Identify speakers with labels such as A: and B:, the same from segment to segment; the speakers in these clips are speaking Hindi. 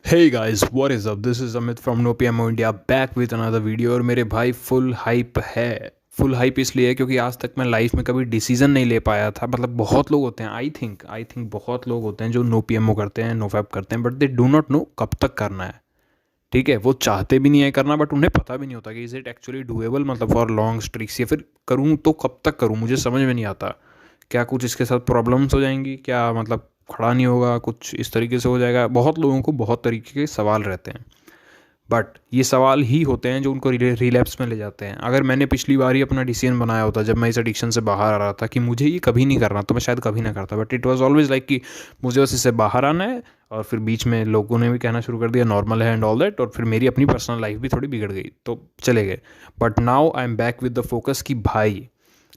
A: Hey guys, what is up? This is Amit from No PMO India back with another video। और मेरे भाई फुल हाइप है। फुल हाइप इसलिए है क्योंकि आज तक मैं लाइफ में कभी डिसीजन नहीं ले पाया था। मतलब बहुत लोग होते हैं, आई थिंक बहुत लोग होते हैं जो नो पीएमओ करते हैं, नो फैप करते हैं, but they do not know कब तक करना है। ठीक है, वो चाहते भी नहीं है करना, बट उन्हें पता भी नहीं होता कि इज़ इट एक्चुअली डूएबल, मतलब फॉर लॉन्ग स्ट्रिक्स, या फिर करूँ तो कब तक करूँ, मुझे समझ में नहीं आता। क्या कुछ इसके साथ प्रॉब्लम्स हो जाएंगी, क्या मतलब खड़ा नहीं होगा, कुछ इस तरीके से हो जाएगा। बहुत लोगों को बहुत तरीके के सवाल रहते हैं, बट ये सवाल ही होते हैं जो उनको रिलैप्स में ले जाते हैं। अगर मैंने पिछली बार ही अपना डिसीजन बनाया होता जब मैं इस एडिक्शन से बाहर आ रहा था कि मुझे ये कभी नहीं करना, तो मैं शायद कभी ना करता। But it was always like कि मुझे बस इससे बाहर आना है। और फिर बीच में लोगों ने भी कहना शुरू कर दिया नॉर्मल है एंड ऑल दैट, और फिर मेरी अपनी पर्सनल लाइफ भी थोड़ी बिगड़ गई, तो चले गए। But now I am back with the focus कि भाई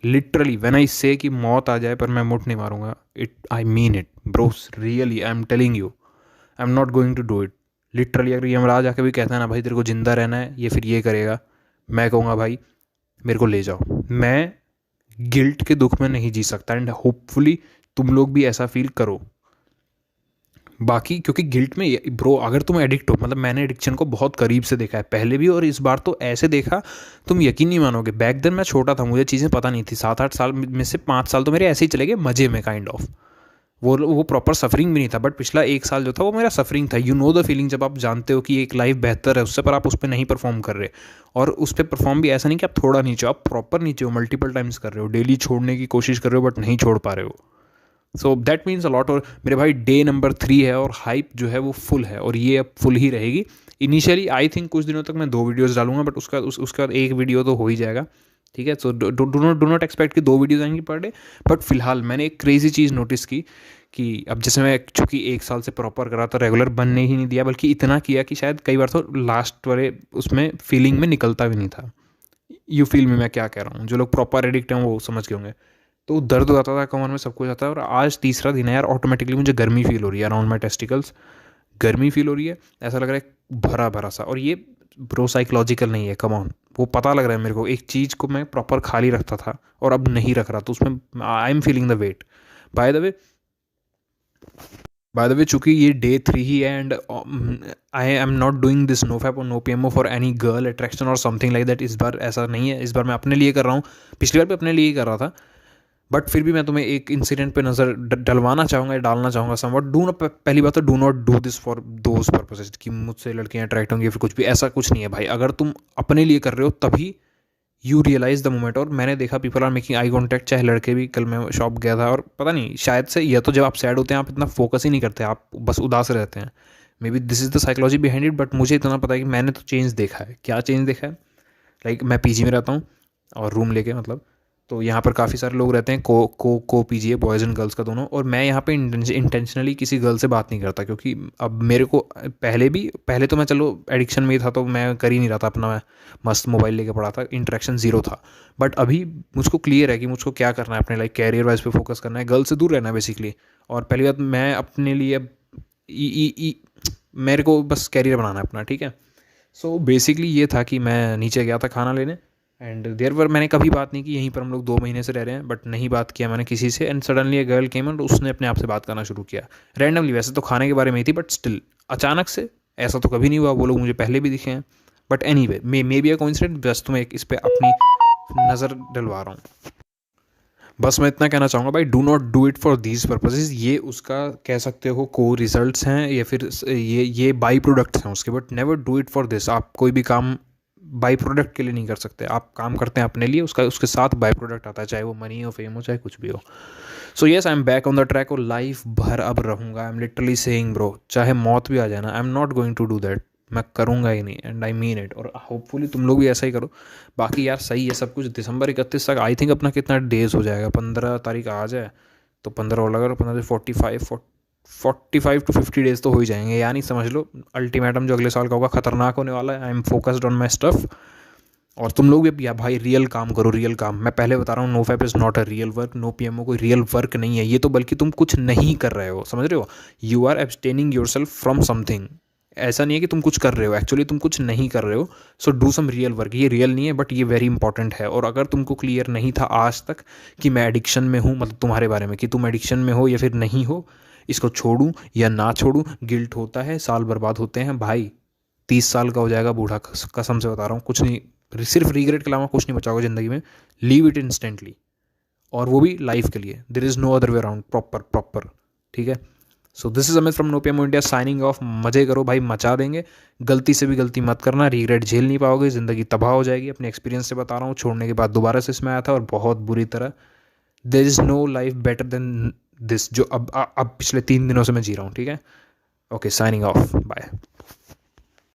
A: लिटरली व्हेन आई से कि मौत आ जाए पर मैं मुठ नहीं मारूंगा, it I mean it bros, really I am telling you, I am not going to do it. Literally अगर यमराज आके भी कहता है ना भाई तेरे को जिंदा रहना है ये फिर ये करेगा, मैं कहूँगा भाई मेरे को ले जाओ। मैं गिल्ट के दुख में नहीं जी सकता, एंड होपफुली तुम लोग भी ऐसा फील करो। बाकी क्योंकि गिल्ट में ब्रो, अगर तुम एडिक्ट हो, मतलब मैंने एडिक्शन को बहुत करीब से देखा है पहले भी और इस बार तो ऐसे देखा तुम यकीन नहीं मानोगे। बैक देन मैं छोटा था, मुझे चीज़ें पता नहीं थी। 7-8 साल में से 5 साल तो मेरे ऐसे ही चले गए मज़े में, काइंड ऑफ। वो प्रॉपर सफरिंग भी नहीं था, बट पिछला 1 साल जो था वो मेरा सफरिंग था। यू नो द फीलिंग, जब आप जानते हो कि एक लाइफ बेहतर है उससे, पर आप उस पर नहीं परफॉर्म कर रहे। और उस पर परफॉर्म भी ऐसा नहीं कि आप थोड़ा नीचे हो, आप प्रॉपर नीचे हो, मल्टीपल टाइम्स कर रहे हो, डेली छोड़ने की कोशिश कर रहे हो बट नहीं छोड़ पा रहे हो। So that means a lot. और मेरे भाई डे नंबर 3 है और हाइप जो है वो फुल है, और ये अब फुल ही रहेगी। इनिशियली आई थिंक कुछ दिनों तक मैं 2 वीडियोज़ डालूंगा, बट उसका बाद एक वीडियो तो हो ही जाएगा। ठीक है, सो डू नॉट एक्सपेक्ट कि 2 वीडियोज़ आएंगी पर डे। बट फिलहाल मैंने एक क्रेजी चीज़ नोटिस की कि अब जैसे मैं चूँकि 1 साल से प्रॉपर करा, तो रेगुलर बनने ही नहीं दिया, बल्कि इतना किया कि शायद कई बार तो लास्ट वाले उसमें फीलिंग में निकलता भी नहीं था। यू फील में मैं क्या कह रहा हूँ, जो लोग प्रॉपर एडिक्ट हैं वो समझ के होंगे। तो दर्द हो जाता था कमर में, सब कुछ आता है। और आज तीसरा दिन है यार, ऑटोमेटिकली मुझे गर्मी फील हो रही है अराउंड माई टेस्टिकल्स। गर्मी फील हो रही है, ऐसा लग रहा है भरा भरा सा। और ये ब्रो साइकोलॉजिकल नहीं है, कम ऑन, वो पता लग रहा है मेरे को। एक चीज़ को मैं प्रॉपर खाली रखता था और अब नहीं रख रहा, तो उसमें I am feeling the weight. By the way चूंकि ये डे 3 ही है, and I am not doing this no fap और no PMO for any girl attraction और समथिंग लाइक दैट। इस बार ऐसा नहीं है, इस बार मैं अपने लिए कर रहा हूँ। पिछली बार भी अपने लिए ही कर रहा था, बट फिर भी मैं तुम्हें एक इंसिडेंट पे नज़र डलवाना चाहूँगा या डालना चाहूँगा समवट। डू नॉट, पहली बात तो do not do this for those purposes कि मुझसे लड़कियाँ अट्रैक्ट होंगी या फिर कुछ भी, ऐसा कुछ नहीं है भाई। अगर तुम अपने लिए कर रहे हो तभी यू रियलाइज़ द मोमेंट। और मैंने देखा people are making eye contact, चाहे लड़के भी। कल मैं शॉप गया था और पता नहीं, शायद से या तो जब आप सैड होते हैं आप इतना फोकस ही नहीं करते, आप बस उदास रहते हैं। May be this is the psychology behind it, but मुझे इतना पता है कि मैंने तो चेंज देखा है। क्या चेंज देखा है? लाइक मैं पीजी में रहता हूँ और रूम लेके, मतलब तो यहाँ पर काफ़ी सारे लोग रहते हैं, को पीजी है, बॉयज़ एंड गर्ल्स का दोनों। और मैं यहाँ पे इंटेंशनली किसी गर्ल से बात नहीं करता, क्योंकि अब मेरे को पहले तो मैं चलो एडिक्शन में ही था तो मैं कर ही नहीं रहा था अपना, मैं मस्त मोबाइल लेके पड़ा था, इंटरेक्शन ज़ीरो था। बट अभी मुझको क्लियर है कि मुझको क्या करना है, अपने लाइक कैरियर वाइज पे फोकस करना है, गर्ल से दूर रहना है बेसिकली। और पहली बात, मैं अपने लिए अब मेरे को बस कैरियर बनाना है अपना, ठीक है। सो बेसिकली ये था कि मैं नीचे गया था खाना लेने, एंड देयर पर मैंने कभी बात नहीं की। यहीं पर हम लोग 2 महीने से रह रहे हैं, बट नहीं बात किया मैंने किसी से। And suddenly a girl came and उसने अपने आप से बात करना शुरू किया रैंडमली। वैसे तो खाने के बारे में ही थी, बट स्टिल अचानक से। ऐसा तो कभी नहीं हुआ, वो लोग मुझे पहले भी दिखे हैं। But any way may be a coincidence, just तुम्हें इस पर अपनी नज़र डलवा रहा हूँ। बस मैं इतना कहना चाहूँगा भाई, do not do it for these purposes. ये उसका कह सकते हो को रिजल्ट्स हैं, या फिर ये बाई प्रोडक्ट्स हैं उसके, but never do it for this. आप कोई भी काम बाई प्रोडक्ट के लिए नहीं कर सकते। आप काम करते हैं अपने लिए, उसके साथ बाई प्रोडक्ट आता है, चाहे वो मनी हो, फेम हो, चाहे कुछ भी हो। So yes, I am back on the track और लाइफ भर अब रहूँगा। I am literally saying bro, चाहे मौत भी आ जाए ना, I am not going to do that. मैं करूँगा ही नहीं, एंड आई मीन इट। और होपफुली तुम लोग भी ऐसा ही करो। बाकी यार सही है सब कुछ। दिसंबर 31 तक आई थिंक अपना कितना डेज हो जाएगा, 15 तारीख आ जाए तो 15 और लगा, 15 से 45 to 50 डेज तो हो ही जाएंगे। यानी समझ लो अल्टीमेटम जो अगले साल का होगा खतरनाक होने वाला है। I am focused on my stuff. और तुम लोग भी, या भाई रियल काम करो, रियल काम। मैं पहले बता रहा हूँ, no fap is not a real work, no PMO कोई रियल वर्क नहीं है ये तो, बल्कि तुम कुछ नहीं कर रहे हो, समझ रहे हो। You are abstaining yourself from something. ऐसा नहीं है कि तुम कुछ कर रहे हो, एक्चुअली तुम कुछ नहीं कर रहे हो। So do some real work. ये रियल नहीं है, बट ये वेरी इंपॉर्टेंट है। और अगर तुमको क्लियर नहीं था आज तक कि मैं एडिक्शन में हूँ, मतलब तुम्हारे बारे में कि तुम एडिक्शन में हो या फिर नहीं हो, इसको छोड़ूं या ना छोड़ूं, गिल्ट होता है, साल बर्बाद होते हैं भाई। 30 साल का हो जाएगा बूढ़ा, कसम से बता रहा हूँ, कुछ नहीं, सिर्फ रिग्रेट के अलावा कुछ नहीं बचा होगा ज़िंदगी में। लीव इट इंस्टेंटली, और वो भी लाइफ के लिए। There is no other way around, proper. ठीक है। So this is Amit from no PM India signing off. मजे करो भाई, मचा देंगे। गलती से भी गलती मत करना, रिग्रेट झेल नहीं पाओगे, ज़िंदगी तबाह हो जाएगी। अपने एक्सपीरियंस से बता रहा हूँ, छोड़ने के बाद दोबारा से इसमें आया था और बहुत बुरी तरह। There is no life better than this, जो अब पिछले 3 दिनों से मैं जी रहा हूँ। ठीक है। Okay, signing off, bye.